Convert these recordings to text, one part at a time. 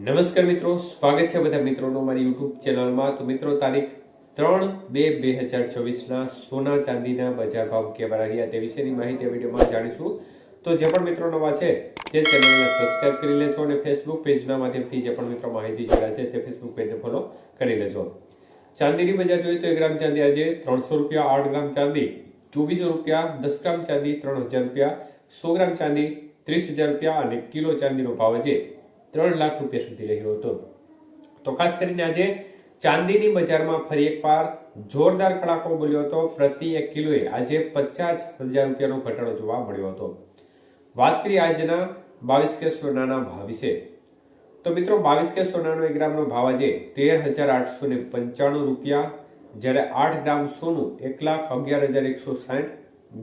નમસ્કાર મિત્રો, સ્વાગત છે બધા મિત્રોનો મારી યુટ્યુબ ચેનલમાં। તો મિત્રો, તારીખ 3/2/2024ના સોના ચાંદીના બજાર ભાવ કેવા રહ્યા તે વિશેની માહિતી આ વિડીયોમાં જાણીશું। તો જે પણ મિત્રો નવા છે તે ચેનલને સબસ્ક્રાઇબ કરી લેજો અને ફેસબુક પેજના માધ્યમથી જે પણ મિત્રો માહિતી જોડાય છે તે ફેસબુક પેજને ફોલો કરી લેજો। ચાંદીની બજાર જોઈએ તો 1 ગ્રામ ચાંદી આજે 300 રૂપિયા, 8 ગ્રામ ચાંદી 2400 રૂપિયા, 10 ગ્રામ ચાંદી 3000 રૂપિયા, 100 ગ્રામ ચાંદી 30000 રૂપિયા અને કિલો ચાંદીનો ભાવ આજે 3 લાખ રૂપિયા સુધી રહ્યો હતો। તો ખાસ કરીને આજે ચાંદીની બજારમાં ફરી એકવાર જોરદાર કડાકો બોલ્યો હતો। પ્રતિ 1 કિલોએ આજે 50,000 રૂપિયાનો ઘટાડો જોવા મળ્યો હતો। વાત કરીએ આજના 22 કે સોનાના ભાવ વિશે તો મિત્રો 22 કે સોનાનો 1 ગ્રામનો ભાવ આજે 13,895 રૂપિયા, જ્યારે 8 ગ્રામ સોનું 1,11,160,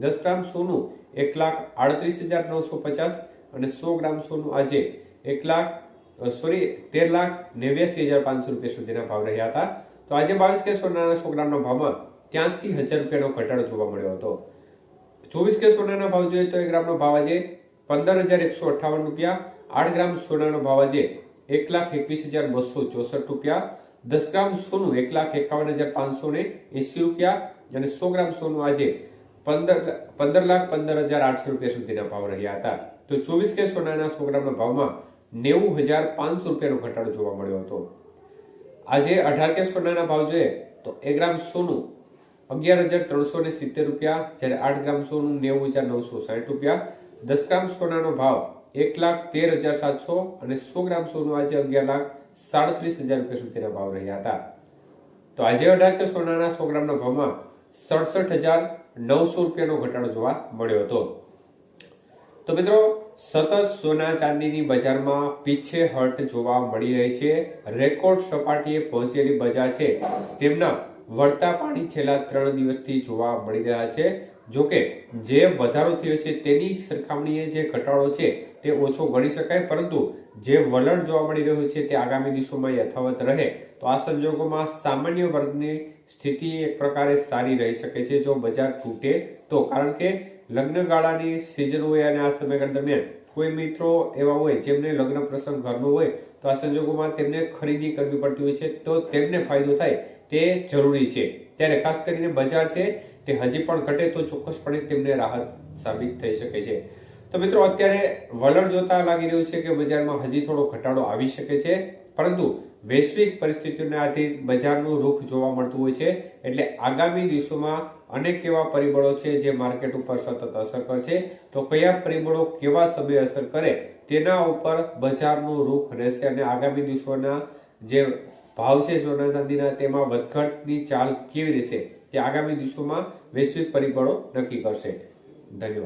10 ગ્રામ સોનું 1,38,950 અને 100 ગ્રામ સોનું આજે 13,89,500 રૂપિયા સુધીના ભાવ રહ્યા હતા। તો આજે 22 કે સોનાના 100 ગ્રામના ભાવમાં 83,000 રૂપિયાનો ઘટાડો જોવા મળ્યો હતો। 24 કે સોનાના ભાવ જોઈએ તો 1 ગ્રામનો ભાવ આજે 15,158 રૂપિયા, 8 ગ્રામ સોનાનો ભાવ આજે 1,21,264 રૂપિયા, 10 ગ્રામ સોનું 1,51,580 રૂપિયા અને 100 ગ્રામ સોનું આજે 15,15,800 રૂપિયા સુધીના ભાવ રહ્યા હતા। તો 24 કે સોનાના 100 ગ્રામના ભાવમાં 90,500 રૂપિયાનો ઘટાડો જોવા મળ્યો હતો। આજે 18 કે સોનાના ભાવ જોઈએ તો 1 ગ્રામ સોનું 11,370 રૂપિયા, જ્યારે 8 ગ્રામ સોનું 90,960 રૂપિયા, 10 ગ્રામ સોનાનો ભાવ 1,13,700 અને 100 ગ્રામ સોનું આજે 11,37,000 રૂપિયા સુધીના ભાવ રહ્યા હતા। તો આજે 18 કે સોનાના 100 ગ્રામના ભાવમાં 67,900 રૂપિયાનો ઘટાડો જોવા મળ્યો હતો। તો મિત્રો, સતત સોના ચાંદીની બજારમાં પીછેહટ જોવા મળી રહી છે। રેકોર્ડ સપાટીએ પહોંચેલી બજાર છે તેમના વળતા પાણી છેલ્લા 3 દિવસથી જોવા મળી રહ્યા છે। જોકે જે વધારો થયો છે તેની સરખામણીએ જે ઘટાડો છે તે ઓછો ગણી શકાય, પરંતુ જે વલણ જોવા મળી રહ્યું છે તે આગામી દિવસોમાં યથાવત રહે તો આ સંજોગોમાં સામાન્ય વર્ગની સ્થિતિ એક પ્રકારે સારી રહી શકે છે જો બજાર તૂટે તો। કારણ કે લગ્ન ગાળાની સિઝન હોય અને આ સમયગાળા દરમિયાન કોઈ મિત્રો એવા હોય જેમને લગ્ન પ્રસંગ ઘરનો હોય તો આ સંજોગોમાં તેમને ખરીદી કરવી પડતી હોય છે, તો તેમને ફાયદો થાય તે જરૂરી છે। ત્યારે ખાસ કરીને બજાર છે તે હજી પણ ઘટે તો ચોક્કસપણે તેમને રાહત સાબિત થઈ શકે છે। તો મિત્રો, અત્યારે વલણ જોતા લાગી રહ્યું છે કે બજારમાં હજી થોડો ઘટાડો આવી શકે છે, પરંતુ વૈશ્વિક પરિસ્થિતિઓને આધીન બજારનું રૂખ જોવા મળતું હોય છે। એટલે આગામી દિવસોમાં અનેક એવા પરિબળો છે જે માર્કેટ ઉપર સતત અસર કરશે। તો કયા પરિબળો કેવા સમયે અસર કરે તેના ઉપર બજારનું રૂખ રહેશે અને આગામી દિવસોના જે ભાવ છે સોના ચાંદીના તેમાં વધઘટની ચાલ કેવી રહેશે તે આગામી દિવસોમાં વૈશ્વિક પરિબળો નક્કી કરશે। ધન્યવાદ।